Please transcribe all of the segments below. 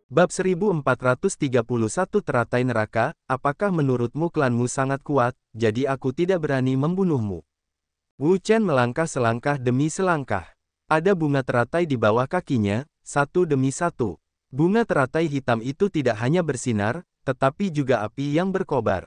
Bab 1431 Teratai Neraka, apakah menurutmu klanmu sangat kuat, jadi aku tidak berani membunuhmu? Wu Chen melangkah selangkah demi selangkah. Ada bunga teratai di bawah kakinya, satu demi satu. Bunga teratai hitam itu tidak hanya bersinar, tetapi juga api yang berkobar.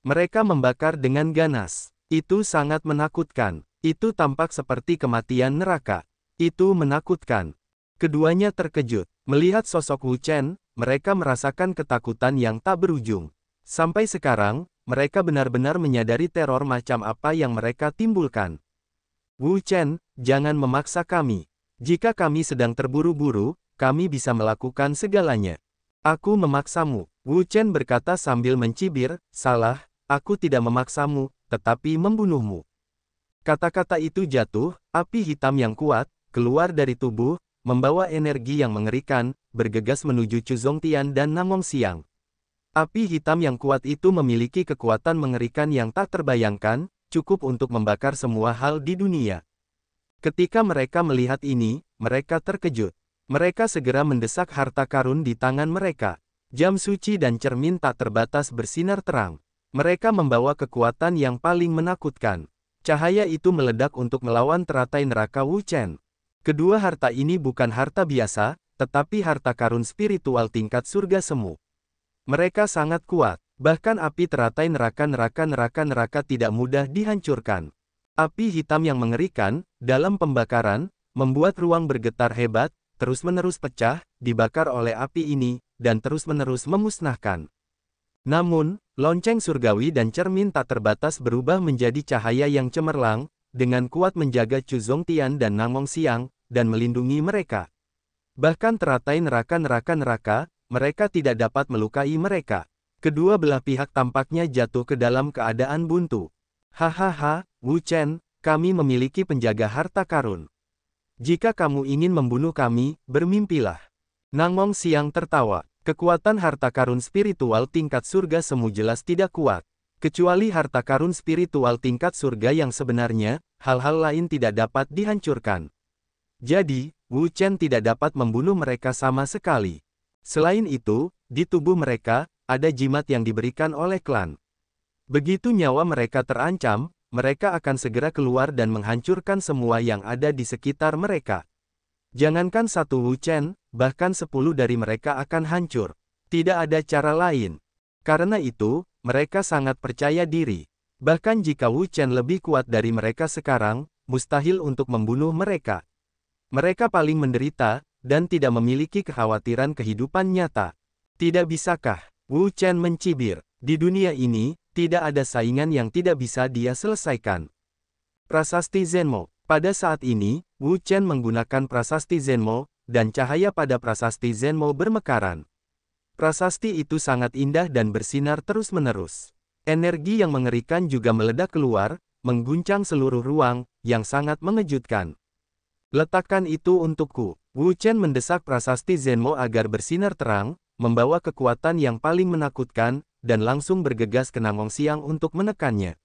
Mereka membakar dengan ganas. Itu sangat menakutkan. Itu tampak seperti kematian neraka. Itu menakutkan. Keduanya terkejut. Melihat sosok Wu Chen, mereka merasakan ketakutan yang tak berujung. Sampai sekarang, mereka benar-benar menyadari teror macam apa yang mereka timbulkan. Wu Chen, jangan memaksa kami. Jika kami sedang terburu-buru, kami bisa melakukan segalanya. Aku memaksamu, Wu Chen berkata sambil mencibir, salah, aku tidak memaksamu, tetapi membunuhmu. Kata-kata itu jatuh, api hitam yang kuat, keluar dari tubuh, membawa energi yang mengerikan, bergegas menuju Chu Zongtian dan Namong Xiang. Api hitam yang kuat itu memiliki kekuatan mengerikan yang tak terbayangkan, cukup untuk membakar semua hal di dunia. Ketika mereka melihat ini, mereka terkejut. Mereka segera mendesak harta karun di tangan mereka. Jam suci dan cermin tak terbatas bersinar terang. Mereka membawa kekuatan yang paling menakutkan. Cahaya itu meledak untuk melawan teratai neraka Wu Chen. Kedua harta ini bukan harta biasa, tetapi harta karun spiritual tingkat surga semu. Mereka sangat kuat, bahkan api teratai neraka tidak mudah dihancurkan. Api hitam yang mengerikan, dalam pembakaran, membuat ruang bergetar hebat, terus-menerus pecah, dibakar oleh api ini, dan terus-menerus memusnahkan. Namun, lonceng surgawi dan cermin tak terbatas berubah menjadi cahaya yang cemerlang, dengan kuat menjaga Chu Zongtian dan Namong Xiang, dan melindungi mereka. Bahkan teratai neraka, mereka tidak dapat melukai mereka. Kedua belah pihak tampaknya jatuh ke dalam keadaan buntu. Hahaha, Wu Chen, kami memiliki penjaga harta karun. Jika kamu ingin membunuh kami, bermimpilah. Namong Xiang tertawa. Kekuatan harta karun spiritual tingkat surga semu jelas tidak kuat. Kecuali harta karun spiritual tingkat surga yang sebenarnya, hal-hal lain tidak dapat dihancurkan. Jadi, Wu Chen tidak dapat membunuh mereka sama sekali. Selain itu, di tubuh mereka, ada jimat yang diberikan oleh klan. Begitu nyawa mereka terancam, mereka akan segera keluar dan menghancurkan semua yang ada di sekitar mereka. Jangankan satu Wu Chen, bahkan 10 dari mereka akan hancur. Tidak ada cara lain. Karena itu, mereka sangat percaya diri. Bahkan jika Wu Chen lebih kuat dari mereka sekarang, mustahil untuk membunuh mereka. Mereka paling menderita, dan tidak memiliki kekhawatiran kehidupan nyata. Tidak bisakah? Wu Chen mencibir. Di dunia ini, tidak ada saingan yang tidak bisa dia selesaikan. Prasasti Zenmo. Pada saat ini, Wu Chen menggunakan prasasti Zenmo, dan cahaya pada prasasti Zenmo bermekaran. Prasasti itu sangat indah dan bersinar terus-menerus. Energi yang mengerikan juga meledak keluar, mengguncang seluruh ruang, yang sangat mengejutkan. Letakkan itu untukku. Wu Chen mendesak prasasti Zenmo agar bersinar terang, membawa kekuatan yang paling menakutkan, dan langsung bergegas ke Namong Xiang untuk menekannya.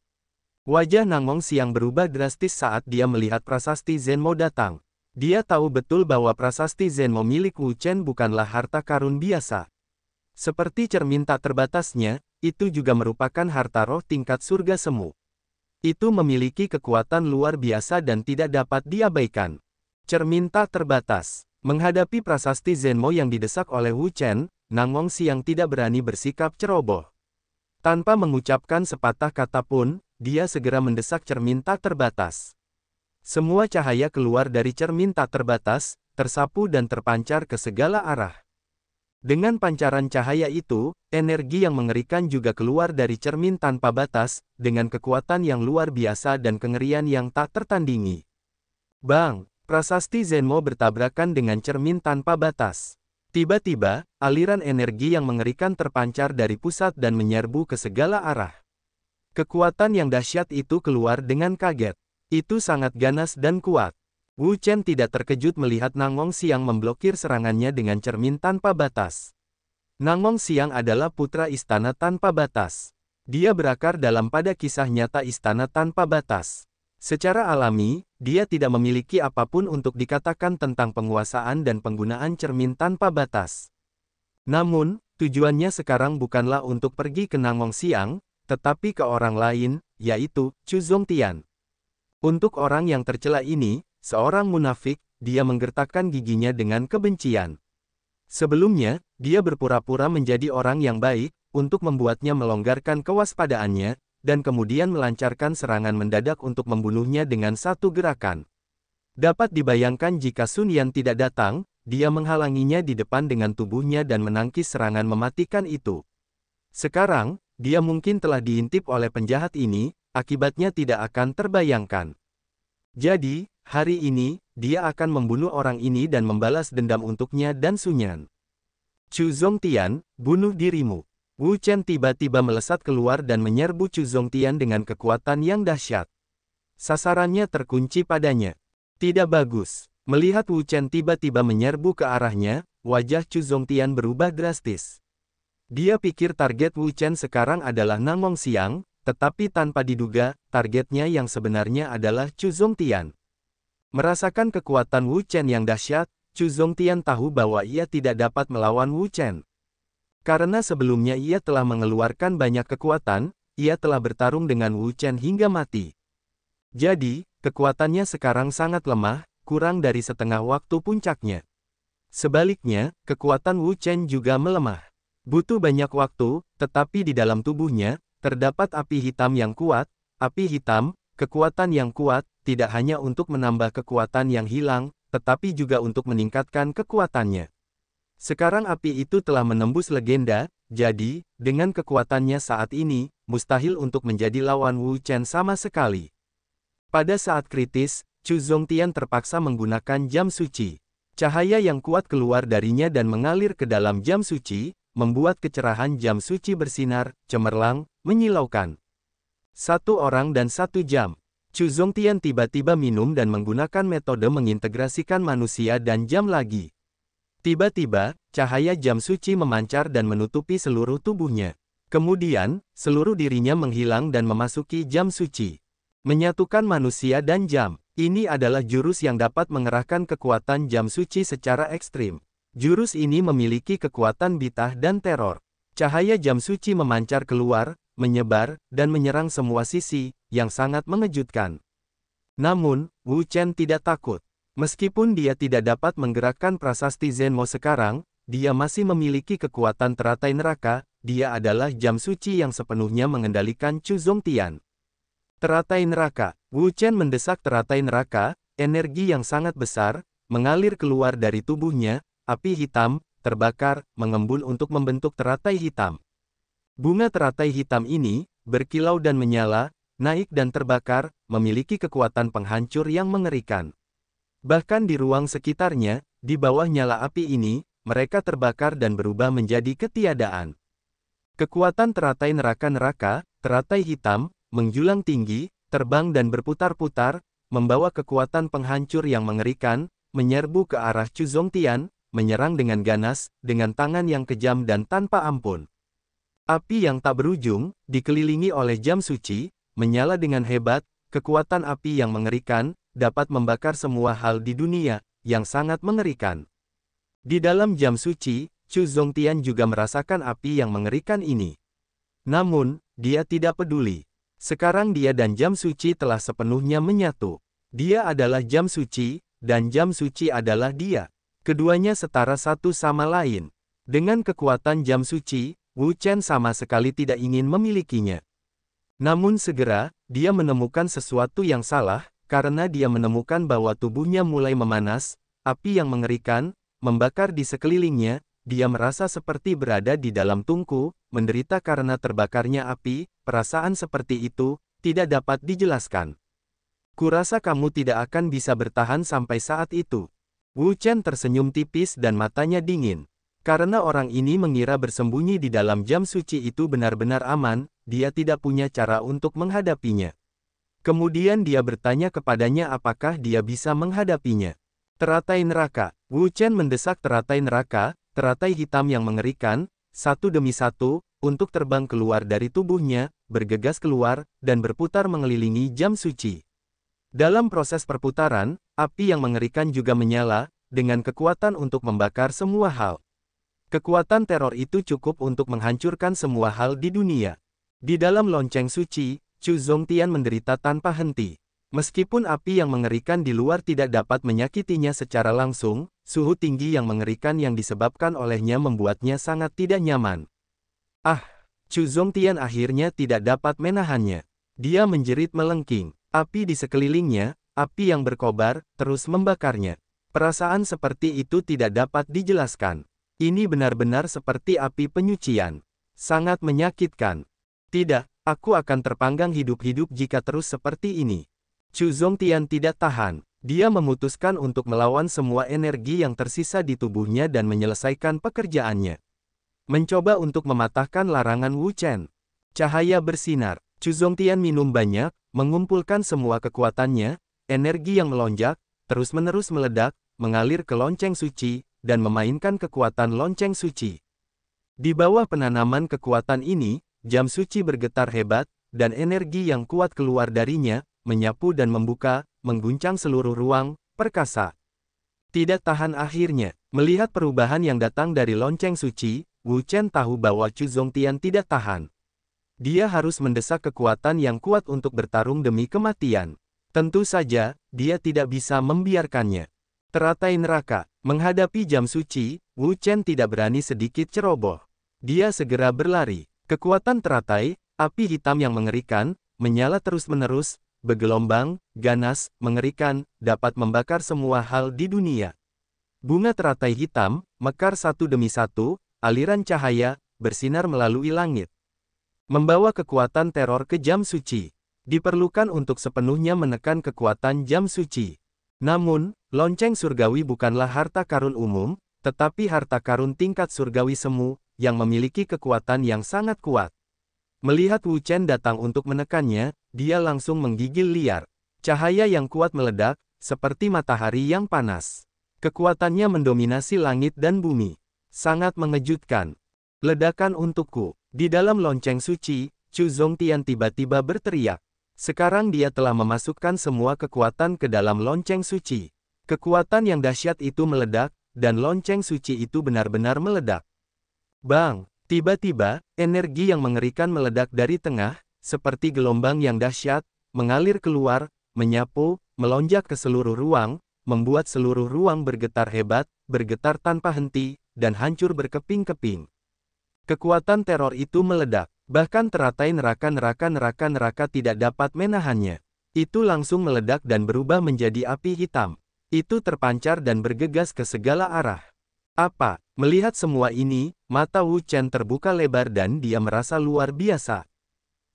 Wajah Namong Xiang berubah drastis saat dia melihat prasasti Zenmo datang. Dia tahu betul bahwa prasasti Zenmo milik Wu Chen bukanlah harta karun biasa. Seperti cermin tak terbatasnya, itu juga merupakan harta roh tingkat surga semu. Itu memiliki kekuatan luar biasa dan tidak dapat diabaikan. Cermin tak terbatas. Menghadapi prasasti Zenmo yang didesak oleh Wu Chen, Namong Xiang tidak berani bersikap ceroboh. Tanpa mengucapkan sepatah kata pun, dia segera mendesak cermin tak terbatas. Semua cahaya keluar dari cermin tak terbatas, tersapu dan terpancar ke segala arah. Dengan pancaran cahaya itu, energi yang mengerikan juga keluar dari cermin tanpa batas, dengan kekuatan yang luar biasa dan kengerian yang tak tertandingi. Bang! Prasasti Zenmo bertabrakan dengan cermin tanpa batas. Tiba-tiba, aliran energi yang mengerikan terpancar dari pusat dan menyerbu ke segala arah. Kekuatan yang dahsyat itu keluar dengan kaget. Itu sangat ganas dan kuat. Wu Chen tidak terkejut melihat Namong Xiang memblokir serangannya dengan cermin tanpa batas. Namong Xiang adalah putra istana tanpa batas. Dia berakar dalam pada kisah nyata istana tanpa batas. Secara alami, dia tidak memiliki apapun untuk dikatakan tentang penguasaan dan penggunaan cermin tanpa batas. Namun, tujuannya sekarang bukanlah untuk pergi ke Nangong Siang, tetapi ke orang lain, yaitu Chu Zongtian. Untuk orang yang tercela ini, seorang munafik, dia menggertakkan giginya dengan kebencian. Sebelumnya, dia berpura-pura menjadi orang yang baik, untuk membuatnya melonggarkan kewaspadaannya, dan kemudian melancarkan serangan mendadak untuk membunuhnya dengan satu gerakan. Dapat dibayangkan jika Sun Yan tidak datang, dia menghalanginya di depan dengan tubuhnya dan menangkis serangan mematikan itu. Sekarang, dia mungkin telah diintip oleh penjahat ini, akibatnya tidak akan terbayangkan. Jadi, hari ini, dia akan membunuh orang ini dan membalas dendam untuknya dan Sun Yan. Chu Zongtian, bunuh dirimu. Wu Chen tiba-tiba melesat keluar dan menyerbu Chu Zongtian dengan kekuatan yang dahsyat. Sasarannya terkunci padanya. Tidak bagus. Melihat Wu Chen tiba-tiba menyerbu ke arahnya, wajah Chu Zongtian berubah drastis. Dia pikir target Wu Chen sekarang adalah Nangong Siang, tetapi tanpa diduga, targetnya yang sebenarnya adalah Chu Zongtian. Merasakan kekuatan Wu Chen yang dahsyat, Chu Zongtian tahu bahwa ia tidak dapat melawan Wu Chen. Karena sebelumnya ia telah mengeluarkan banyak kekuatan, ia telah bertarung dengan Wu Chen hingga mati. Jadi, kekuatannya sekarang sangat lemah, kurang dari setengah waktu puncaknya. Sebaliknya, kekuatan Wu Chen juga melemah. Butuh banyak waktu, tetapi di dalam tubuhnya, terdapat api hitam yang kuat. Api hitam, kekuatan yang kuat, tidak hanya untuk menambah kekuatan yang hilang, tetapi juga untuk meningkatkan kekuatannya. Sekarang api itu telah menembus legenda, jadi, dengan kekuatannya saat ini, mustahil untuk menjadi lawan Wu Chen sama sekali. Pada saat kritis, Chu Zongtian terpaksa menggunakan jam suci. Cahaya yang kuat keluar darinya dan mengalir ke dalam jam suci, membuat kecerahan jam suci bersinar, cemerlang, menyilaukan. Satu orang dan satu jam. Chu Zongtian tiba-tiba minum dan menggunakan metode mengintegrasikan manusia dan jam lagi. Tiba-tiba, cahaya jam suci memancar dan menutupi seluruh tubuhnya. Kemudian, seluruh dirinya menghilang dan memasuki jam suci. Menyatukan manusia dan jam. Ini adalah jurus yang dapat mengerahkan kekuatan jam suci secara ekstrim. Jurus ini memiliki kekuatan bitah dan teror. Cahaya jam suci memancar keluar, menyebar, dan menyerang semua sisi, yang sangat mengejutkan. Namun, Wu Chen tidak takut. Meskipun dia tidak dapat menggerakkan prasasti Zenmo sekarang, dia masih memiliki kekuatan teratai neraka, dia adalah jam suci yang sepenuhnya mengendalikan Chu Zongtian. Teratai neraka. Wu Chen mendesak teratai neraka, energi yang sangat besar, mengalir keluar dari tubuhnya, api hitam, terbakar, mengembun untuk membentuk teratai hitam. Bunga teratai hitam ini, berkilau dan menyala, naik dan terbakar, memiliki kekuatan penghancur yang mengerikan. Bahkan di ruang sekitarnya, di bawah nyala api ini, mereka terbakar dan berubah menjadi ketiadaan. Kekuatan teratai neraka-neraka, teratai hitam, menjulang tinggi, terbang dan berputar-putar, membawa kekuatan penghancur yang mengerikan, menyerbu ke arah Chu Zongtian, menyerang dengan ganas, dengan tangan yang kejam dan tanpa ampun. Api yang tak berujung, dikelilingi oleh jam suci, menyala dengan hebat, kekuatan api yang mengerikan, dapat membakar semua hal di dunia, yang sangat mengerikan. Di dalam jam suci, Chu Zongtian juga merasakan api yang mengerikan ini. Namun, dia tidak peduli. Sekarang dia dan jam suci telah sepenuhnya menyatu. Dia adalah jam suci, dan jam suci adalah dia. Keduanya setara satu sama lain. Dengan kekuatan jam suci, Wu Chen sama sekali tidak ingin memilikinya. Namun segera, dia menemukan sesuatu yang salah, karena dia menemukan bahwa tubuhnya mulai memanas, api yang mengerikan, membakar di sekelilingnya, dia merasa seperti berada di dalam tungku, menderita karena terbakarnya api, perasaan seperti itu, tidak dapat dijelaskan. Kurasa kamu tidak akan bisa bertahan sampai saat itu. Wu Chen tersenyum tipis dan matanya dingin. Karena orang ini mengira bersembunyi di dalam jam suci itu benar-benar aman, dia tidak punya cara untuk menghadapinya. Kemudian dia bertanya kepadanya apakah dia bisa menghadapinya. Teratai neraka. Wu Chen mendesak teratai neraka, teratai hitam yang mengerikan, satu demi satu, untuk terbang keluar dari tubuhnya, bergegas keluar, dan berputar mengelilingi jam suci. Dalam proses perputaran, api yang mengerikan juga menyala, dengan kekuatan untuk membakar semua hal. Kekuatan teror itu cukup untuk menghancurkan semua hal di dunia. Di dalam lonceng suci, Chu Zongtian menderita tanpa henti. Meskipun api yang mengerikan di luar tidak dapat menyakitinya secara langsung, suhu tinggi yang mengerikan yang disebabkan olehnya membuatnya sangat tidak nyaman. Ah! Chu Zongtian akhirnya tidak dapat menahannya. Dia menjerit melengking. Api di sekelilingnya, api yang berkobar, terus membakarnya. Perasaan seperti itu tidak dapat dijelaskan. Ini benar-benar seperti api penyucian. Sangat menyakitkan. Tidak, aku akan terpanggang hidup-hidup jika terus seperti ini. Chu Zongtian tidak tahan. Dia memutuskan untuk melawan semua energi yang tersisa di tubuhnya dan menyelesaikan pekerjaannya. Mencoba untuk mematahkan larangan Wu Chen. Cahaya bersinar. Chu Zongtian minum banyak, mengumpulkan semua kekuatannya, energi yang melonjak, terus-menerus meledak, mengalir ke lonceng suci, dan memainkan kekuatan lonceng suci. Di bawah penanaman kekuatan ini, jam suci bergetar hebat, dan energi yang kuat keluar darinya, menyapu dan membuka, mengguncang seluruh ruang, perkasa. Tidak tahan akhirnya, melihat perubahan yang datang dari lonceng suci, Wu Chen tahu bahwa Chu Zongtian tidak tahan. Dia harus mendesak kekuatan yang kuat untuk bertarung demi kematian. Tentu saja, dia tidak bisa membiarkannya. Teratai neraka, menghadapi jam suci, Wu Chen tidak berani sedikit ceroboh. Dia segera berlari. Kekuatan teratai, api hitam yang mengerikan, menyala terus-menerus, bergelombang, ganas, mengerikan, dapat membakar semua hal di dunia. Bunga teratai hitam, mekar satu demi satu, aliran cahaya, bersinar melalui langit. Membawa kekuatan teror ke jam suci. Diperlukan untuk sepenuhnya menekan kekuatan jam suci. Namun, lonceng surgawi bukanlah harta karun umum, tetapi harta karun tingkat surgawi semu, yang memiliki kekuatan yang sangat kuat. Melihat Wu Chen datang untuk menekannya, dia langsung menggigil liar. Cahaya yang kuat meledak, seperti matahari yang panas. Kekuatannya mendominasi langit dan bumi. Sangat mengejutkan. Ledakan untukku. Di dalam lonceng suci, Chu Zongtian tiba-tiba berteriak. Sekarang dia telah memasukkan semua kekuatan ke dalam lonceng suci. Kekuatan yang dahsyat itu meledak, dan lonceng suci itu benar-benar meledak. Bang! Tiba-tiba, energi yang mengerikan meledak dari tengah, seperti gelombang yang dahsyat, mengalir keluar, menyapu, melonjak ke seluruh ruang, membuat seluruh ruang bergetar hebat, bergetar tanpa henti, dan hancur berkeping-keping. Kekuatan teror itu meledak, bahkan teratai neraka tidak dapat menahannya. Itu langsung meledak dan berubah menjadi api hitam. Itu terpancar dan bergegas ke segala arah. Apa? Melihat semua ini, mata Wu Chen terbuka lebar dan dia merasa luar biasa.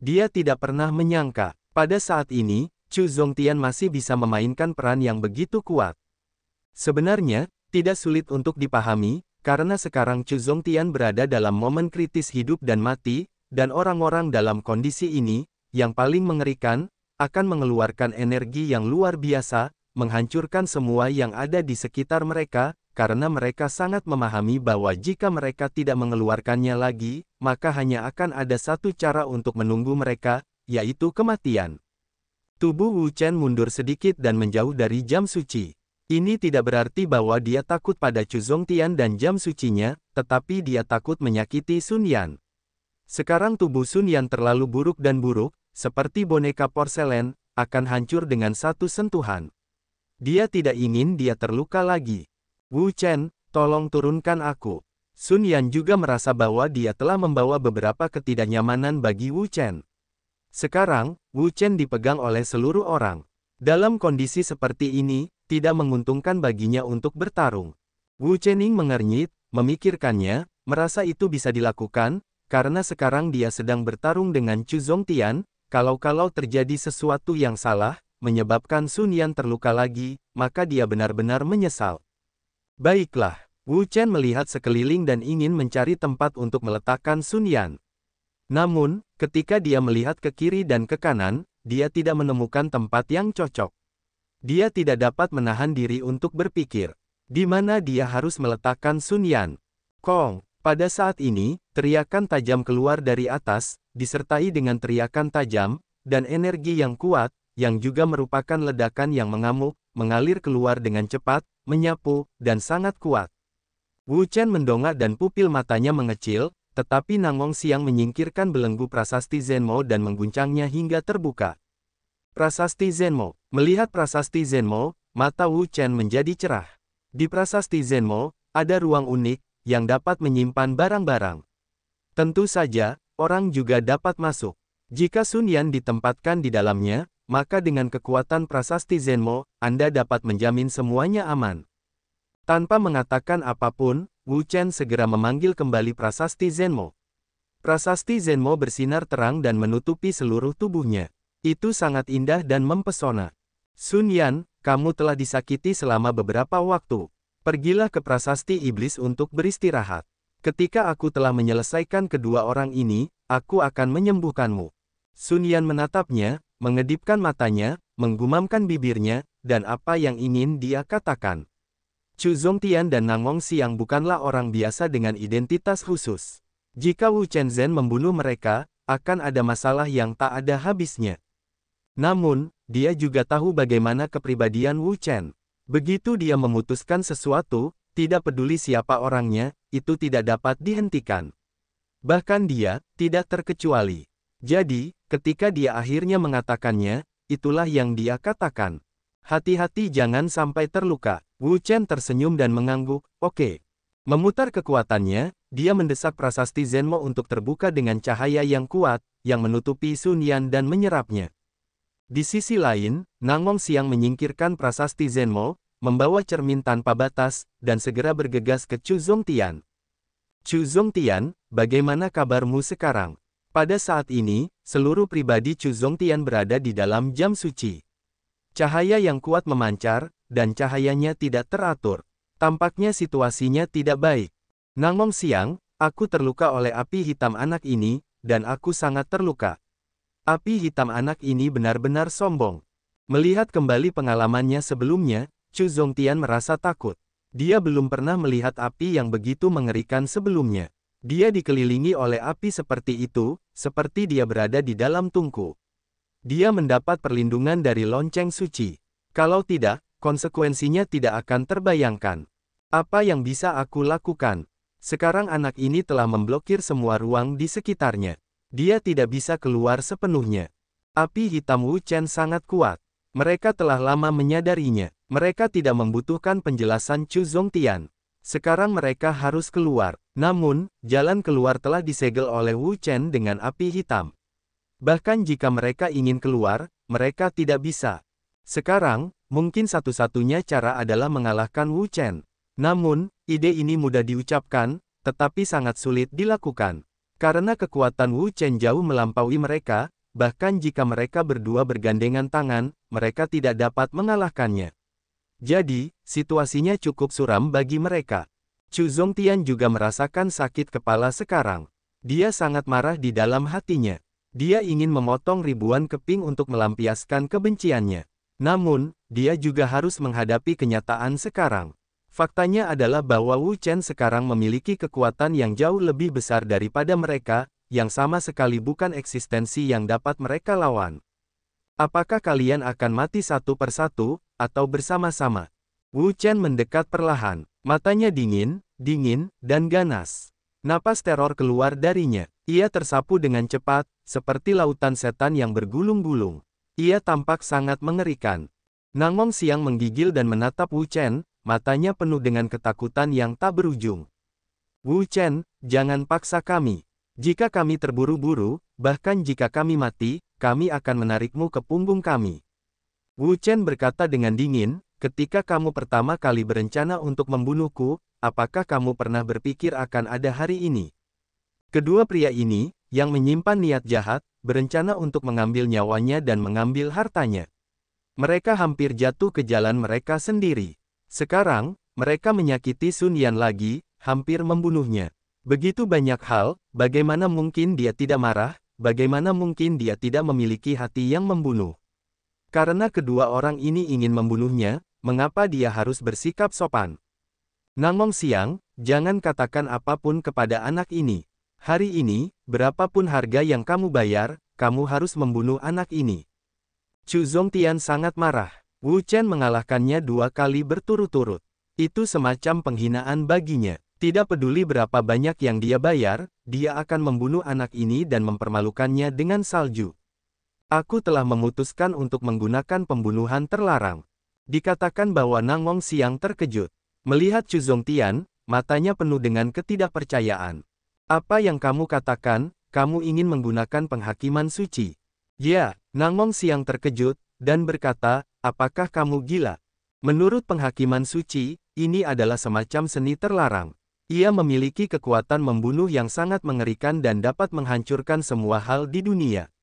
Dia tidak pernah menyangka, pada saat ini, Chu Zongtian masih bisa memainkan peran yang begitu kuat. Sebenarnya, tidak sulit untuk dipahami, karena sekarang Chu Zongtian berada dalam momen kritis hidup dan mati, dan orang-orang dalam kondisi ini, yang paling mengerikan, akan mengeluarkan energi yang luar biasa, menghancurkan semua yang ada di sekitar mereka, karena mereka sangat memahami bahwa jika mereka tidak mengeluarkannya lagi, maka hanya akan ada satu cara untuk menunggu mereka, yaitu kematian. Tubuh Wu Chen mundur sedikit dan menjauh dari jam suci. Ini tidak berarti bahwa dia takut pada Chu Zongtian dan jam sucinya, tetapi dia takut menyakiti Sun Yan. Sekarang tubuh Sun Yan terlalu buruk dan buruk, seperti boneka porselen, akan hancur dengan satu sentuhan. Dia tidak ingin dia terluka lagi. Wu Chen, tolong turunkan aku. Sun Yan juga merasa bahwa dia telah membawa beberapa ketidaknyamanan bagi Wu Chen. Sekarang, Wu Chen dipegang oleh seluruh orang. Dalam kondisi seperti ini, tidak menguntungkan baginya untuk bertarung. Wu Chening mengernyit, memikirkannya, merasa itu bisa dilakukan, karena sekarang dia sedang bertarung dengan Chu Zongtian, kalau-kalau terjadi sesuatu yang salah, menyebabkan Sun Yan terluka lagi, maka dia benar-benar menyesal. Baiklah, Wu Chen melihat sekeliling dan ingin mencari tempat untuk meletakkan Sun Yan. Namun, ketika dia melihat ke kiri dan ke kanan, dia tidak menemukan tempat yang cocok. Dia tidak dapat menahan diri untuk berpikir, di mana dia harus meletakkan Sun Yan. Kong! Pada saat ini, teriakan tajam keluar dari atas, disertai dengan teriakan tajam, dan energi yang kuat, yang juga merupakan ledakan yang mengamuk, mengalir keluar dengan cepat, menyapu, dan sangat kuat. Wu Chen mendongak dan pupil matanya mengecil, tetapi Nangong Xiang menyingkirkan belenggu prasasti Zenmo dan mengguncangnya hingga terbuka. Prasasti Zenmo. Melihat prasasti Zenmo, mata Wu Chen menjadi cerah. Di prasasti Zenmo, ada ruang unik, yang dapat menyimpan barang-barang. Tentu saja, orang juga dapat masuk. Jika Sun Yan ditempatkan di dalamnya, maka dengan kekuatan prasasti Zenmo, Anda dapat menjamin semuanya aman. Tanpa mengatakan apapun, Wu Chen segera memanggil kembali prasasti Zenmo. Prasasti Zenmo bersinar terang dan menutupi seluruh tubuhnya. Itu sangat indah dan mempesona. Sun Yan, kamu telah disakiti selama beberapa waktu. Pergilah ke prasasti iblis untuk beristirahat. Ketika aku telah menyelesaikan kedua orang ini, aku akan menyembuhkanmu. Sun Yan menatapnya, mengedipkan matanya, menggumamkan bibirnya, dan apa yang ingin dia katakan. Chu Zongtian dan Nangong Xiang bukanlah orang biasa dengan identitas khusus. Jika Wu Chenzhen membunuh mereka, akan ada masalah yang tak ada habisnya. Namun, dia juga tahu bagaimana kepribadian Wu Chen. Begitu dia memutuskan sesuatu, tidak peduli siapa orangnya, itu tidak dapat dihentikan. Bahkan dia, tidak terkecuali. Jadi, ketika dia akhirnya mengatakannya, itulah yang dia katakan. Hati-hati jangan sampai terluka. Wu Chen tersenyum dan mengangguk, oke. Memutar kekuatannya, dia mendesak prasasti Zenmo untuk terbuka dengan cahaya yang kuat, yang menutupi Sun Yan dan menyerapnya. Di sisi lain, Nangong Xiang menyingkirkan prasasti Zenmo, membawa cermin tanpa batas, dan segera bergegas ke Chu Zongtian. Chu Zongtian, bagaimana kabarmu sekarang? Pada saat ini, seluruh pribadi Chu Zongtian berada di dalam jam suci. Cahaya yang kuat memancar, dan cahayanya tidak teratur. Tampaknya situasinya tidak baik. Nangong Xiang, aku terluka oleh api hitam anak ini, dan aku sangat terluka. Api hitam anak ini benar-benar sombong. Melihat kembali pengalamannya sebelumnya, Chu Zongtian merasa takut. Dia belum pernah melihat api yang begitu mengerikan sebelumnya. Dia dikelilingi oleh api seperti itu, seperti dia berada di dalam tungku. Dia mendapat perlindungan dari lonceng suci. Kalau tidak, konsekuensinya tidak akan terbayangkan. Apa yang bisa aku lakukan? Sekarang anak ini telah memblokir semua ruang di sekitarnya. Dia tidak bisa keluar sepenuhnya. Api hitam Wu Chen sangat kuat. Mereka telah lama menyadarinya. Mereka tidak membutuhkan penjelasan Chu Zongtian. Sekarang mereka harus keluar. Namun, jalan keluar telah disegel oleh Wu Chen dengan api hitam. Bahkan jika mereka ingin keluar, mereka tidak bisa. Sekarang, mungkin satu-satunya cara adalah mengalahkan Wu Chen. Namun, ide ini mudah diucapkan, tetapi sangat sulit dilakukan. Karena kekuatan Wu Chen jauh melampaui mereka, bahkan jika mereka berdua bergandengan tangan, mereka tidak dapat mengalahkannya. Jadi, situasinya cukup suram bagi mereka. Chu Zongtian juga merasakan sakit kepala sekarang. Dia sangat marah di dalam hatinya. Dia ingin memotong ribuan keping untuk melampiaskan kebenciannya. Namun, dia juga harus menghadapi kenyataan sekarang. Faktanya adalah bahwa Wu Chen sekarang memiliki kekuatan yang jauh lebih besar daripada mereka, yang sama sekali bukan eksistensi yang dapat mereka lawan. Apakah kalian akan mati satu persatu, atau bersama-sama? Wu Chen mendekat perlahan, matanya dingin, dan ganas. Napas teror keluar darinya. Ia tersapu dengan cepat, seperti lautan setan yang bergulung-gulung. Ia tampak sangat mengerikan. Nangong Xiang menggigil dan menatap Wu Chen, matanya penuh dengan ketakutan yang tak berujung. Wu Chen, jangan paksa kami. Jika kami terburu-buru, bahkan jika kami mati, kami akan menarikmu ke punggung kami. Wu Chen berkata dengan dingin, ketika kamu pertama kali berencana untuk membunuhku, apakah kamu pernah berpikir akan ada hari ini? Kedua pria ini, yang menyimpan niat jahat, berencana untuk mengambil nyawanya dan mengambil hartanya. Mereka hampir jatuh ke jalan mereka sendiri. Sekarang, mereka menyakiti Sun Yan lagi, hampir membunuhnya. Begitu banyak hal, bagaimana mungkin dia tidak marah, bagaimana mungkin dia tidak memiliki hati yang membunuh. Karena kedua orang ini ingin membunuhnya, mengapa dia harus bersikap sopan? Nangong Xiang, jangan katakan apapun kepada anak ini. Hari ini, berapapun harga yang kamu bayar, kamu harus membunuh anak ini. Chu Zongtian sangat marah. Wu Chen mengalahkannya 2 kali berturut-turut. Itu semacam penghinaan baginya. Tidak peduli berapa banyak yang dia bayar, dia akan membunuh anak ini dan mempermalukannya dengan salju. Aku telah memutuskan untuk menggunakan pembunuhan terlarang. Dikatakan bahwa Nang Mongxiang terkejut. Melihat Chu Zongtian, matanya penuh dengan ketidakpercayaan. Apa yang kamu katakan, kamu ingin menggunakan penghakiman suci? Ya, Nang Mongxiang terkejut, dan berkata, apakah kamu gila? Menurut penghakiman suci, ini adalah semacam seni terlarang. Ia memiliki kekuatan membunuh yang sangat mengerikan dan dapat menghancurkan semua hal di dunia.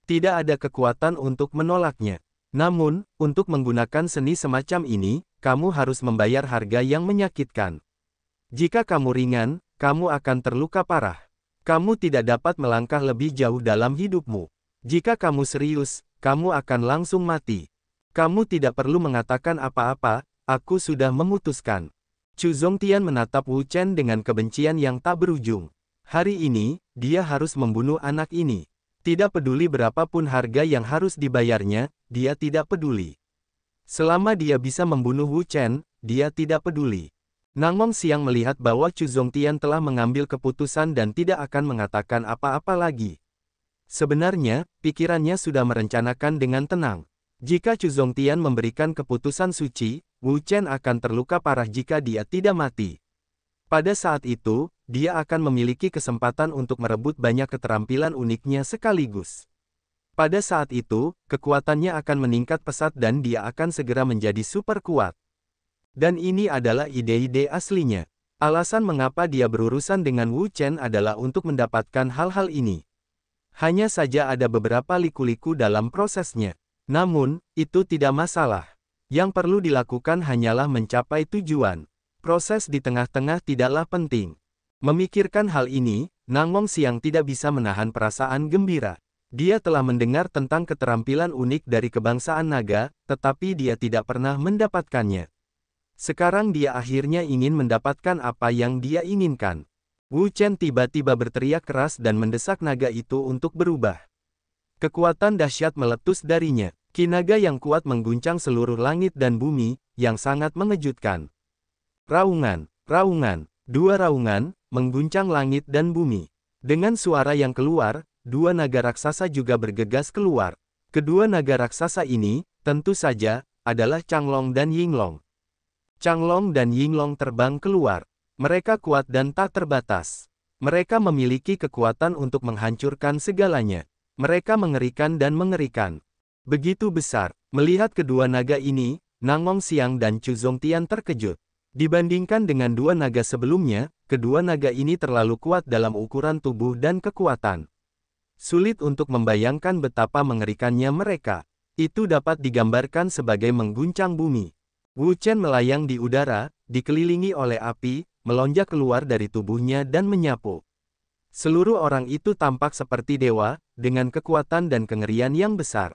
Tidak ada kekuatan untuk menolaknya. Namun, untuk menggunakan seni semacam ini, kamu harus membayar harga yang menyakitkan. Jika kamu ringan, kamu akan terluka parah. Kamu tidak dapat melangkah lebih jauh dalam hidupmu. Jika kamu serius, kamu akan langsung mati. Kamu tidak perlu mengatakan apa-apa, aku sudah memutuskan. Chu Zongtian menatap Wu Chen dengan kebencian yang tak berujung. Hari ini, dia harus membunuh anak ini. Tidak peduli berapapun harga yang harus dibayarnya, dia tidak peduli. Selama dia bisa membunuh Wu Chen, dia tidak peduli. Nang Mongxiang melihat bahwa Chu Zongtian telah mengambil keputusan dan tidak akan mengatakan apa-apa lagi. Sebenarnya, pikirannya sudah merencanakan dengan tenang. Jika Chu Zongtian memberikan keputusan suci, Wu Chen akan terluka parah jika dia tidak mati. Pada saat itu, dia akan memiliki kesempatan untuk merebut banyak keterampilan uniknya sekaligus. Pada saat itu, kekuatannya akan meningkat pesat dan dia akan segera menjadi super kuat. Dan ini adalah ide-ide aslinya. Alasan mengapa dia berurusan dengan Wu Chen adalah untuk mendapatkan hal-hal ini. Hanya saja ada beberapa liku-liku dalam prosesnya. Namun, itu tidak masalah. Yang perlu dilakukan hanyalah mencapai tujuan. Proses di tengah-tengah tidaklah penting. Memikirkan hal ini, Nang Mongxiang tidak bisa menahan perasaan gembira. Dia telah mendengar tentang keterampilan unik dari kebangsaan naga, tetapi dia tidak pernah mendapatkannya. Sekarang dia akhirnya ingin mendapatkan apa yang dia inginkan. Wu Chen tiba-tiba berteriak keras dan mendesak naga itu untuk berubah. Kekuatan dahsyat meletus darinya. Ki naga yang kuat mengguncang seluruh langit dan bumi, yang sangat mengejutkan. Raungan, raungan, dua raungan, mengguncang langit dan bumi. Dengan suara yang keluar, dua naga raksasa juga bergegas keluar. Kedua naga raksasa ini, tentu saja, adalah Changlong dan Yinglong. Changlong dan Yinglong terbang keluar. Mereka kuat dan tak terbatas. Mereka memiliki kekuatan untuk menghancurkan segalanya. Mereka mengerikan dan mengerikan. Begitu besar. Melihat kedua naga ini, Nang Mongxiang dan Chu Zongtian terkejut. Dibandingkan dengan dua naga sebelumnya, kedua naga ini terlalu kuat dalam ukuran tubuh dan kekuatan. Sulit untuk membayangkan betapa mengerikannya mereka. Itu dapat digambarkan sebagai mengguncang bumi. Wu Chen melayang di udara, dikelilingi oleh api, melonjak keluar dari tubuhnya dan menyapu. Seluruh orang itu tampak seperti dewa, dengan kekuatan dan kengerian yang besar.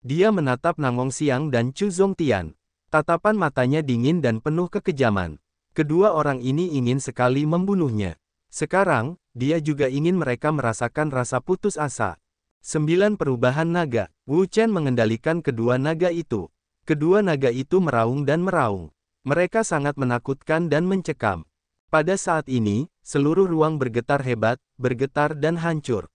Dia menatap Nang Mongxiang dan Chu Zongtian. Tatapan matanya dingin dan penuh kekejaman. Kedua orang ini ingin sekali membunuhnya. Sekarang, dia juga ingin mereka merasakan rasa putus asa. 9 perubahan naga. Wu Chen mengendalikan kedua naga itu. Kedua naga itu meraung dan meraung. Mereka sangat menakutkan dan mencekam. Pada saat ini, seluruh ruang bergetar hebat, bergetar dan hancur.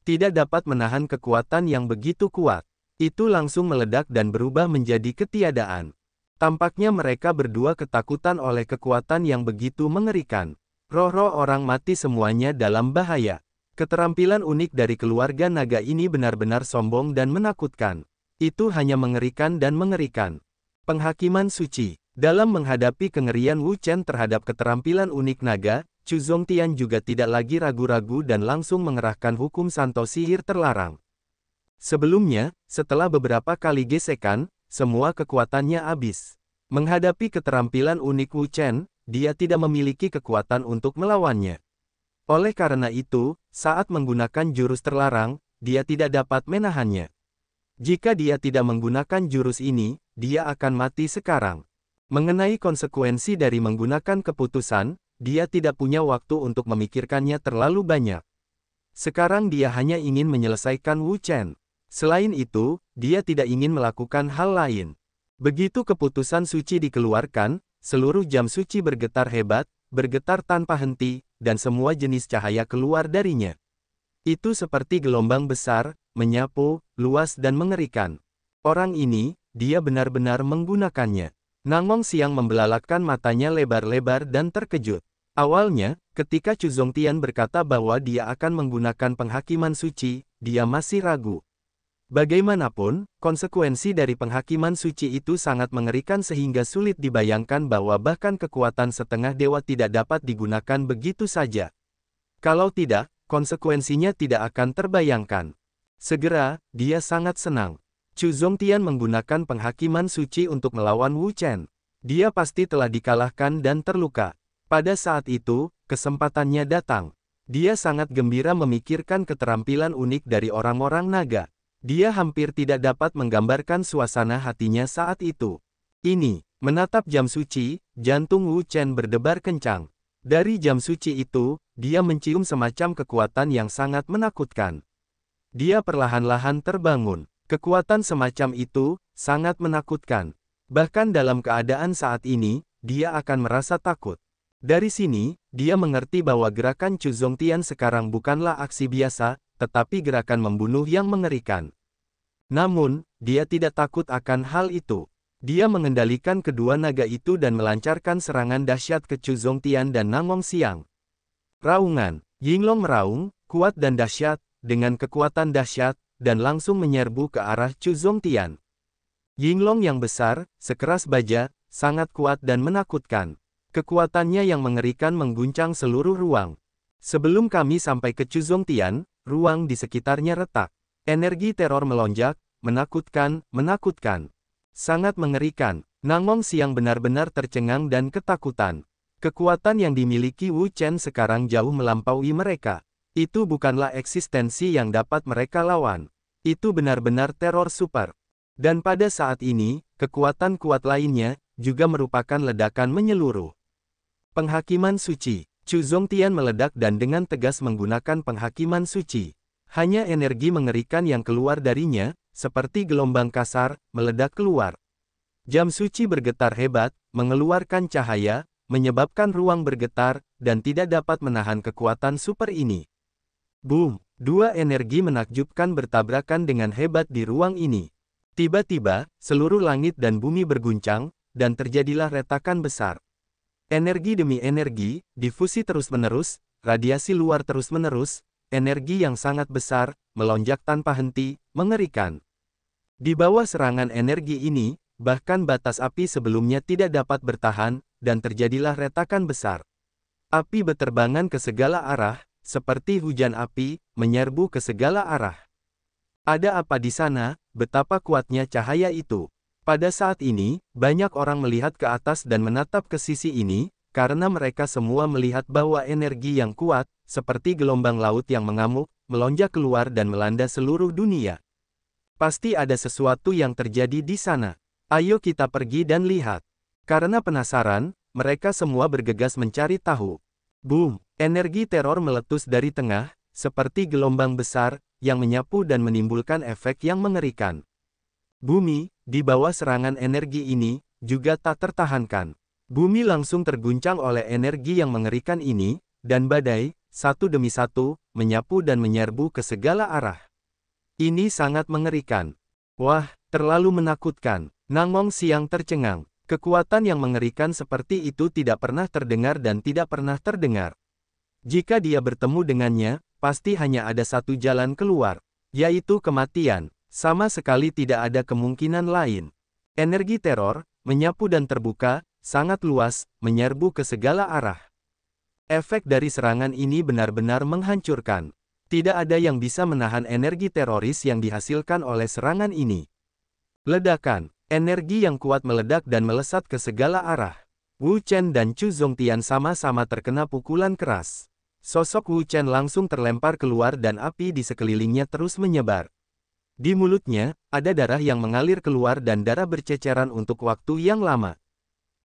Tidak dapat menahan kekuatan yang begitu kuat. Itu langsung meledak dan berubah menjadi ketiadaan. Tampaknya mereka berdua ketakutan oleh kekuatan yang begitu mengerikan. Roh-roh orang mati semuanya dalam bahaya. Keterampilan unik dari keluarga naga ini benar-benar sombong dan menakutkan. Itu hanya mengerikan dan mengerikan. Penghakiman suci. Dalam menghadapi kengerian Wu Chen terhadap keterampilan unik naga, Chu Zongtian juga tidak lagi ragu-ragu dan langsung mengerahkan hukum Santo sihir terlarang. Sebelumnya, setelah beberapa kali gesekan, semua kekuatannya habis. Menghadapi keterampilan unik Wu Chen, dia tidak memiliki kekuatan untuk melawannya. Oleh karena itu, saat menggunakan jurus terlarang, dia tidak dapat menahannya. Jika dia tidak menggunakan jurus ini, dia akan mati sekarang. Mengenai konsekuensi dari menggunakan keputusan, dia tidak punya waktu untuk memikirkannya terlalu banyak. Sekarang dia hanya ingin menyelesaikan Wu Chen. Selain itu, dia tidak ingin melakukan hal lain. Begitu keputusan suci dikeluarkan, seluruh jam suci bergetar hebat, bergetar tanpa henti, dan semua jenis cahaya keluar darinya. Itu seperti gelombang besar, menyapu, luas dan mengerikan. Orang ini, dia benar-benar menggunakannya. Nangong Xiang membelalakkan matanya lebar-lebar dan terkejut. Awalnya, ketika Chu Zongtian berkata bahwa dia akan menggunakan penghakiman suci, dia masih ragu. Bagaimanapun, konsekuensi dari penghakiman suci itu sangat mengerikan sehingga sulit dibayangkan bahwa bahkan kekuatan setengah dewa tidak dapat digunakan begitu saja. Kalau tidak, konsekuensinya tidak akan terbayangkan. Segera, dia sangat senang. Chu Zongtian menggunakan penghakiman suci untuk melawan Wu Chen. Dia pasti telah dikalahkan dan terluka. Pada saat itu, kesempatannya datang. Dia sangat gembira memikirkan keterampilan unik dari orang-orang naga. Dia hampir tidak dapat menggambarkan suasana hatinya saat itu. Ini, menatap jam suci, jantung Wu Chen berdebar kencang. Dari jam suci itu, dia mencium semacam kekuatan yang sangat menakutkan. Dia perlahan-lahan terbangun. Kekuatan semacam itu, sangat menakutkan. Bahkan dalam keadaan saat ini, dia akan merasa takut. Dari sini, dia mengerti bahwa gerakan Chu Zongtian sekarang bukanlah aksi biasa, tetapi gerakan membunuh yang mengerikan. Namun, dia tidak takut akan hal itu. Dia mengendalikan kedua naga itu dan melancarkan serangan dahsyat ke Chu Zongtian dan Nangong Xiang. Raungan, Yinglong meraung, kuat dan dahsyat, dengan kekuatan dahsyat, dan langsung menyerbu ke arah Chu Zongtian. Yinglong yang besar, sekeras baja, sangat kuat dan menakutkan. Kekuatannya yang mengerikan mengguncang seluruh ruang. Sebelum kami sampai ke Chu Zongtian, ruang di sekitarnya retak. Energi teror melonjak, menakutkan, sangat mengerikan. Nangong Xiang benar-benar tercengang dan ketakutan. Kekuatan yang dimiliki Wu Chen sekarang jauh melampaui mereka. Itu bukanlah eksistensi yang dapat mereka lawan. Itu benar-benar teror super. Dan pada saat ini, kekuatan kuat lainnya, juga merupakan ledakan menyeluruh. Penghakiman suci. Chu Zongtian meledak dan dengan tegas menggunakan penghakiman suci. Hanya energi mengerikan yang keluar darinya, seperti gelombang kasar, meledak keluar. Jam suci bergetar hebat, mengeluarkan cahaya, menyebabkan ruang bergetar, dan tidak dapat menahan kekuatan super ini. Boom! Dua energi menakjubkan bertabrakan dengan hebat di ruang ini. Tiba-tiba, seluruh langit dan bumi berguncang, dan terjadilah retakan besar. Energi demi energi, difusi terus-menerus, radiasi luar terus-menerus, energi yang sangat besar, melonjak tanpa henti, mengerikan. Di bawah serangan energi ini, bahkan batas api sebelumnya tidak dapat bertahan, dan terjadilah retakan besar. Api beterbangan ke segala arah, seperti hujan api, menyerbu ke segala arah. Ada apa di sana? Betapa kuatnya cahaya itu. Pada saat ini, banyak orang melihat ke atas dan menatap ke sisi ini, karena mereka semua melihat bahwa energi yang kuat, seperti gelombang laut yang mengamuk, melonjak keluar dan melanda seluruh dunia. Pasti ada sesuatu yang terjadi di sana. Ayo kita pergi dan lihat. Karena penasaran, mereka semua bergegas mencari tahu. Boom! Energi teror meletus dari tengah, seperti gelombang besar, yang menyapu dan menimbulkan efek yang mengerikan. Bumi, di bawah serangan energi ini, juga tak tertahankan. Bumi langsung terguncang oleh energi yang mengerikan ini, dan badai, satu demi satu, menyapu dan menyerbu ke segala arah. Ini sangat mengerikan. Wah, terlalu menakutkan. Nangong Xiang tercengang. Kekuatan yang mengerikan seperti itu tidak pernah terdengar dan tidak pernah terdengar. Jika dia bertemu dengannya, pasti hanya ada satu jalan keluar, yaitu kematian. Sama sekali tidak ada kemungkinan lain. Energi teror, menyapu dan terbuka, sangat luas, menyerbu ke segala arah. Efek dari serangan ini benar-benar menghancurkan. Tidak ada yang bisa menahan energi teroris yang dihasilkan oleh serangan ini. Ledakan, energi yang kuat meledak dan melesat ke segala arah. Wu Chen dan Chu Zongtian sama-sama terkena pukulan keras. Sosok Wu Chen langsung terlempar keluar dan api di sekelilingnya terus menyebar. Di mulutnya, ada darah yang mengalir keluar dan darah berceceran untuk waktu yang lama.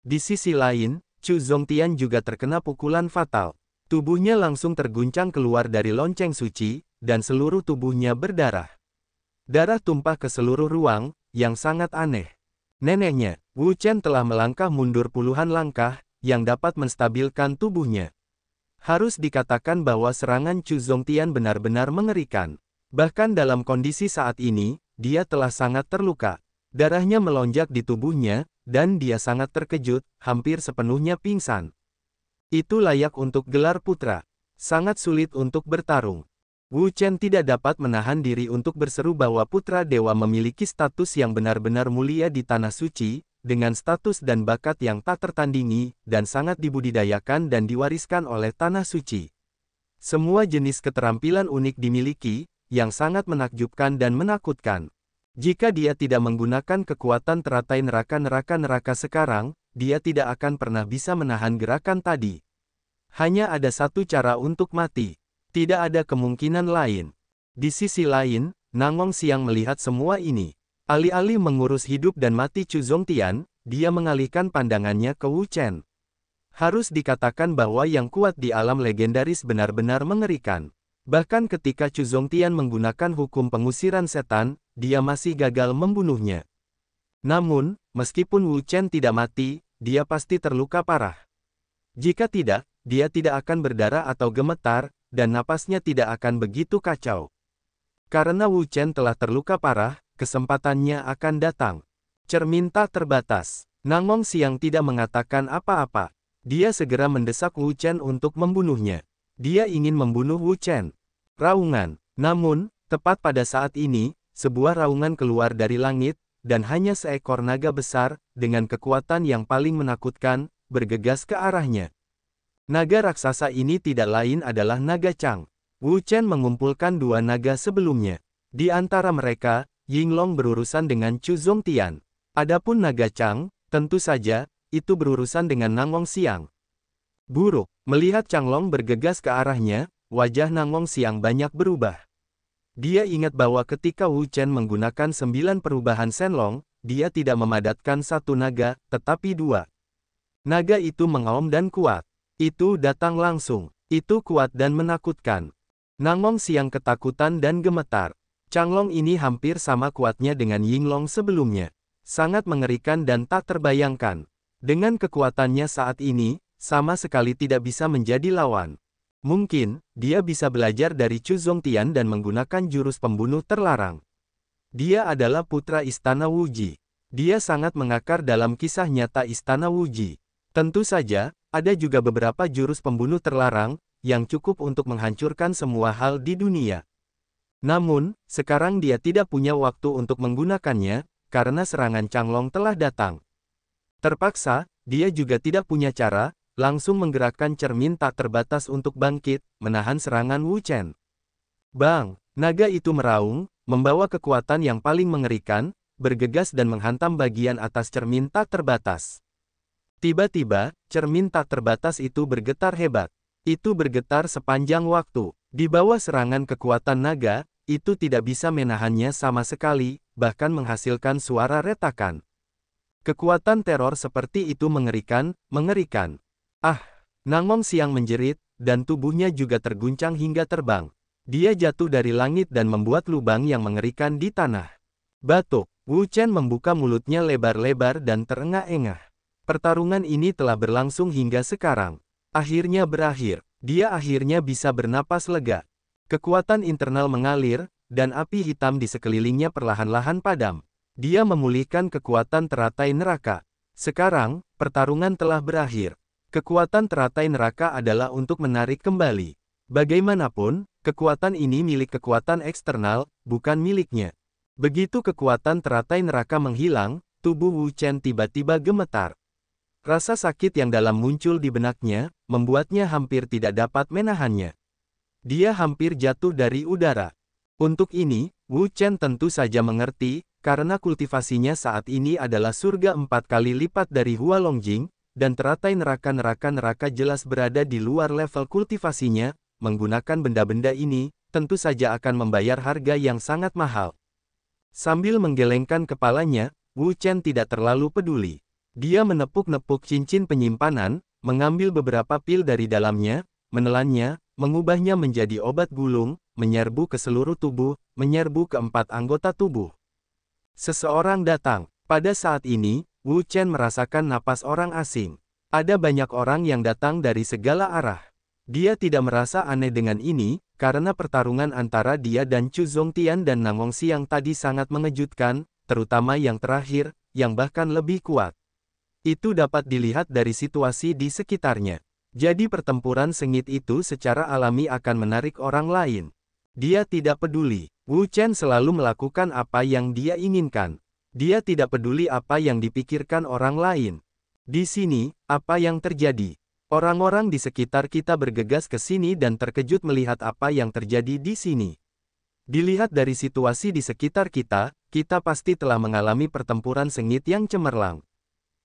Di sisi lain, Chu Zongtian juga terkena pukulan fatal. Tubuhnya langsung terguncang keluar dari lonceng suci, dan seluruh tubuhnya berdarah. Darah tumpah ke seluruh ruang, yang sangat aneh. Neneknya, Wu Chen telah melangkah mundur puluhan langkah, yang dapat menstabilkan tubuhnya. Harus dikatakan bahwa serangan Chu Zongtian benar-benar mengerikan. Bahkan dalam kondisi saat ini, dia telah sangat terluka. Darahnya melonjak di tubuhnya, dan dia sangat terkejut, hampir sepenuhnya pingsan. Itu layak untuk gelar putra. Sangat sulit untuk bertarung. Wu Chen tidak dapat menahan diri untuk berseru bahwa putra dewa memiliki status yang benar-benar mulia di Tanah Suci, dengan status dan bakat yang tak tertandingi, dan sangat dibudidayakan dan diwariskan oleh Tanah Suci. Semua jenis keterampilan unik dimiliki, yang sangat menakjubkan dan menakutkan. Jika dia tidak menggunakan kekuatan teratai neraka sekarang, dia tidak akan pernah bisa menahan gerakan tadi. Hanya ada satu cara untuk mati. Tidak ada kemungkinan lain. Di sisi lain, Nangong Xiang melihat semua ini. Alih-alih mengurus hidup dan mati Chu Zongtian, dia mengalihkan pandangannya ke Wu Chen. Harus dikatakan bahwa yang kuat di alam legendaris benar-benar mengerikan. Bahkan ketika Chu Zongtian menggunakan hukum pengusiran setan, dia masih gagal membunuhnya. Namun, meskipun Wu Chen tidak mati, dia pasti terluka parah. Jika tidak, dia tidak akan berdarah atau gemetar, dan napasnya tidak akan begitu kacau. Karena Wu Chen telah terluka parah, kesempatannya akan datang. Cermin tak terbatas. Nangong Xiang tidak mengatakan apa-apa. Dia segera mendesak Wu Chen untuk membunuhnya. Dia ingin membunuh Wu Chen. Raungan. Namun, tepat pada saat ini, sebuah raungan keluar dari langit, dan hanya seekor naga besar, dengan kekuatan yang paling menakutkan, bergegas ke arahnya. Naga raksasa ini tidak lain adalah naga Chang. Wu Chen mengumpulkan dua naga sebelumnya. Di antara mereka, Yinglong berurusan dengan Chu Zongtian. Adapun naga Chang, tentu saja, itu berurusan dengan Nangong Xiang. Buruk, melihat Changlong bergegas ke arahnya, wajah Nangong Xiang banyak berubah. Dia ingat bahwa ketika Wu Chen menggunakan 9 perubahan Shenlong, dia tidak memadatkan satu naga, tetapi dua. Naga itu mengaum dan kuat. Itu datang langsung. Itu kuat dan menakutkan. Nangong Xiang ketakutan dan gemetar. Changlong ini hampir sama kuatnya dengan Yinglong sebelumnya. Sangat mengerikan dan tak terbayangkan. Dengan kekuatannya saat ini, sama sekali tidak bisa menjadi lawan. Mungkin, dia bisa belajar dari Chu Zongtian dan menggunakan jurus pembunuh terlarang. Dia adalah putra Istana Wuji. Dia sangat mengakar dalam kisah nyata Istana Wuji. Tentu saja, ada juga beberapa jurus pembunuh terlarang, yang cukup untuk menghancurkan semua hal di dunia. Namun, sekarang dia tidak punya waktu untuk menggunakannya, karena serangan Changlong telah datang. Terpaksa, dia juga tidak punya cara, langsung menggerakkan cermin tak terbatas untuk bangkit, menahan serangan Wu Chen. Bang! Naga itu meraung, membawa kekuatan yang paling mengerikan, bergegas dan menghantam bagian atas cermin tak terbatas. Tiba-tiba, cermin tak terbatas itu bergetar hebat. Itu bergetar sepanjang waktu. Di bawah serangan kekuatan naga, itu tidak bisa menahannya sama sekali, bahkan menghasilkan suara retakan. Kekuatan teror seperti itu mengerikan, mengerikan. Ah! Nangong Xiang menjerit, dan tubuhnya juga terguncang hingga terbang. Dia jatuh dari langit dan membuat lubang yang mengerikan di tanah. Batuk. Wu Chen membuka mulutnya lebar-lebar dan terengah-engah. Pertarungan ini telah berlangsung hingga sekarang. Akhirnya berakhir. Dia akhirnya bisa bernapas lega. Kekuatan internal mengalir, dan api hitam di sekelilingnya perlahan-lahan padam. Dia memulihkan kekuatan teratai neraka. Sekarang, pertarungan telah berakhir. Kekuatan teratai neraka adalah untuk menarik kembali. Bagaimanapun, kekuatan ini milik kekuatan eksternal, bukan miliknya. Begitu kekuatan teratai neraka menghilang, tubuh Wu Chen tiba-tiba gemetar. Rasa sakit yang dalam muncul di benaknya, membuatnya hampir tidak dapat menahannya. Dia hampir jatuh dari udara. Untuk ini, Wu Chen tentu saja mengerti, karena kultivasinya saat ini adalah surga 4 kali lipat dari Hua Longjing, dan teratai neraka jelas berada di luar level kultivasinya, menggunakan benda-benda ini, tentu saja akan membayar harga yang sangat mahal. Sambil menggelengkan kepalanya, Wu Chen tidak terlalu peduli. Dia menepuk-nepuk cincin penyimpanan, mengambil beberapa pil dari dalamnya, menelannya, mengubahnya menjadi obat gulung, menyerbu ke seluruh tubuh, menyerbu ke 4 anggota tubuh. Seseorang datang. Pada saat ini, Wu Chen merasakan napas orang asing. Ada banyak orang yang datang dari segala arah. Dia tidak merasa aneh dengan ini, karena pertarungan antara dia dan Chu Zongtian dan Nang Hongxiang tadi sangat mengejutkan, terutama yang terakhir, yang bahkan lebih kuat. Itu dapat dilihat dari situasi di sekitarnya. Jadi pertempuran sengit itu secara alami akan menarik orang lain. Dia tidak peduli. Wu Chen selalu melakukan apa yang dia inginkan. Dia tidak peduli apa yang dipikirkan orang lain. Di sini, apa yang terjadi? Orang-orang di sekitar kita bergegas ke sini dan terkejut melihat apa yang terjadi di sini. Dilihat dari situasi di sekitar kita, kita pasti telah mengalami pertempuran sengit yang cemerlang.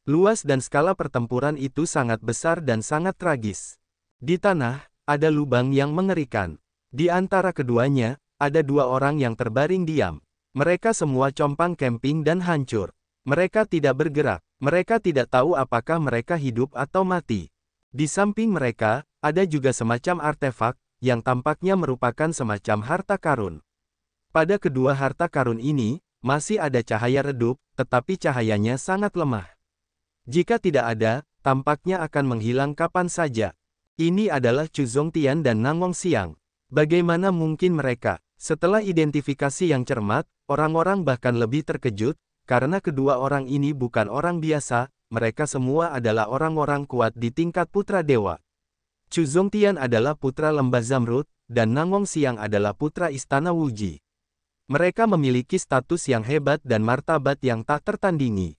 Luas dan skala pertempuran itu sangat besar dan sangat tragis. Di tanah, ada lubang yang mengerikan. Di antara keduanya, ada dua orang yang terbaring diam. Mereka semua compang camping dan hancur. Mereka tidak bergerak. Mereka tidak tahu apakah mereka hidup atau mati. Di samping mereka, ada juga semacam artefak, yang tampaknya merupakan semacam harta karun. Pada kedua harta karun ini, masih ada cahaya redup, tetapi cahayanya sangat lemah. Jika tidak ada, tampaknya akan menghilang kapan saja. Ini adalah Chu Zongtian dan Nang Hongxiang. Bagaimana mungkin mereka? Setelah identifikasi yang cermat, orang-orang bahkan lebih terkejut, karena kedua orang ini bukan orang biasa, mereka semua adalah orang-orang kuat di tingkat putra dewa. Chu Zongtian adalah putra lembah Zamrud, dan Nang Hongxiang adalah putra istana Wuji. Mereka memiliki status yang hebat dan martabat yang tak tertandingi.